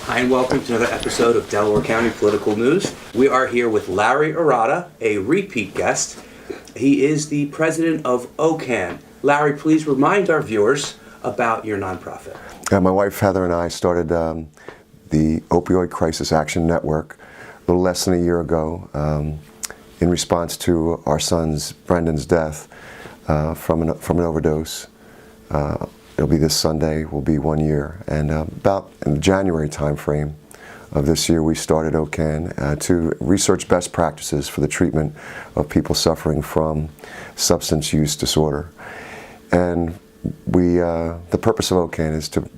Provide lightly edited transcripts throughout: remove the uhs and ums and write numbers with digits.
Hi, and welcome to another episode of Delaware County Political News. We are here with Larry Arata, a repeat guest. He is the president of OCAN. Larry, please remind our viewers about your nonprofit. My wife Heather and I started the Opioid Crisis Action Network a little less than a year ago in response to our son's, Brendan's, death from an overdose. It'll be this Sunday, will be 1 year. And about in the January timeframe of this year, we started OCAN to research best practices for the treatment of people suffering from substance use disorder. And the purpose of OCAN is to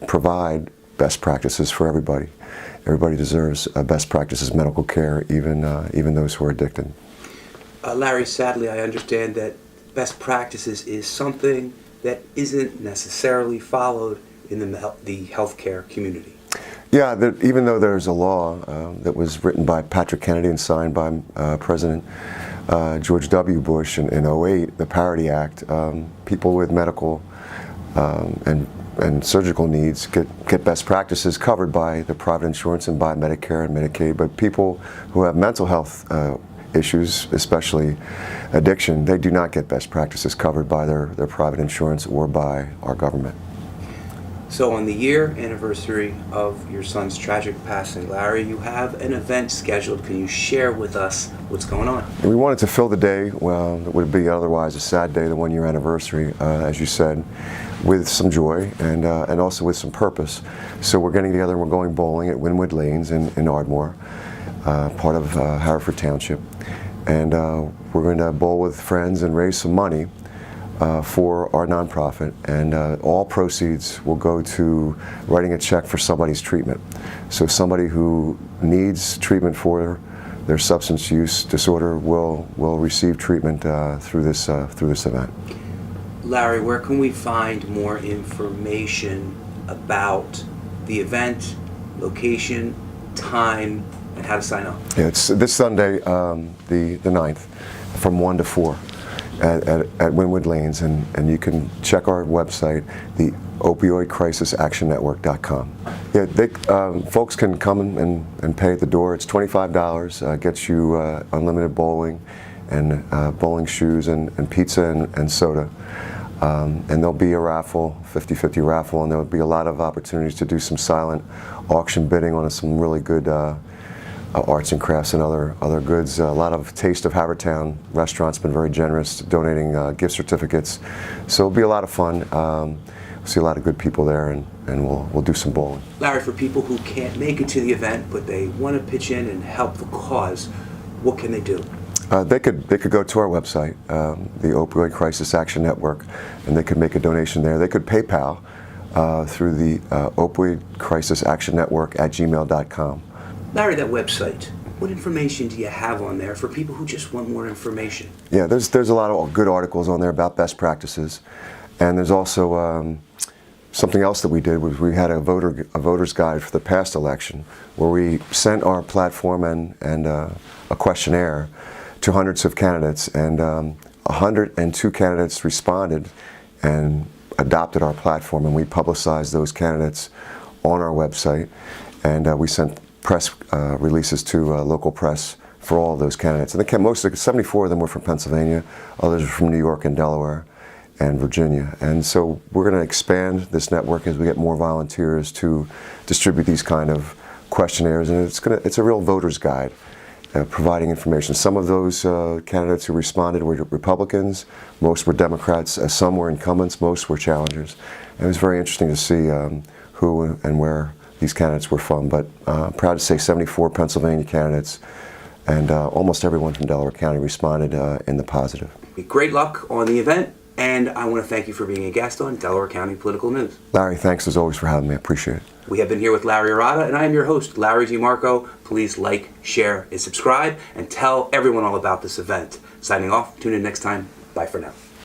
provide best practices for everybody. Everybody deserves best practices medical care, even those who are addicted. Larry, sadly, I understand that best practices is something that isn't necessarily followed in the healthcare community. Yeah, even though there's a law that was written by Patrick Kennedy and signed by President George W. Bush in 2008, the Parity Act, people with medical and surgical needs get best practices covered by the private insurance and by Medicare and Medicaid, but people who have mental health issues, especially addiction, they do not get best practices covered by their private insurance or by our government. So on the year anniversary of your son's tragic passing, Larry, you have an event scheduled. Can you share with us what's going on? We wanted to fill the day, well, it would be otherwise a sad day, the 1 year anniversary, as you said, with some joy and also with some purpose. So we're getting together and we're going bowling at Wynwood Lanes in Ardmore, part of Hereford Township. And we're going to bowl with friends and raise some money for our nonprofit, and all proceeds will go to writing a check for somebody's treatment. So somebody who needs treatment for their substance use disorder will receive treatment through this event. Larry, where can we find more information about the event, location, time, and how to sign up? Yeah, it's this Sunday, the 9th, from 1 to 4 at Wynwood Lanes, and you can check our website, the opioidcrisisactionnetwork.com. Yeah, folks can come and pay at the door. It's $25, gets you unlimited bowling and bowling shoes and pizza and soda. And there'll be a raffle, 50-50 raffle, and there'll be a lot of opportunities to do some silent auction bidding on some really good arts and crafts and other goods. A lot of Taste of Havertown restaurants been very generous, donating gift certificates. So it'll be a lot of fun. We'll see a lot of good people there, and we'll do some bowling. Larry, for people who can't make it to the event but they want to pitch in and help the cause, what can they do? They could go to our website, the Opioid Crisis Action Network, and they could make a donation there. They could PayPal through the Opioid Crisis Action Network at gmail.com. Larry, that website, what information do you have on there for people who just want more information? Yeah, there's a lot of good articles on there about best practices, and there's also something else that we did was we had a voter's guide for the past election where we sent our platform and a questionnaire to hundreds of candidates, and 102 candidates responded and adopted our platform, and we publicized those candidates on our website, and we sent press releases to local press for all of those candidates. And most of 74 of them were from Pennsylvania, others are from New York and Delaware and Virginia. And so we're going to expand this network as we get more volunteers to distribute these kind of questionnaires, and it's a real voter's guide. Providing information. Some of those candidates who responded were Republicans, most were Democrats, some were incumbents, most were challengers. And it was very interesting to see who and where these candidates were from, but proud to say 74 Pennsylvania candidates, and almost everyone from Delaware County responded in the positive. Great luck on the event, and I want to thank you for being a guest on Delaware County Political News. Larry, thanks as always for having me. I appreciate it. We have been here with Larry Arata, and I am your host, Larry DiMarco. Please like, share, and subscribe, and tell everyone all about this event. Signing off. Tune in next time. Bye for now.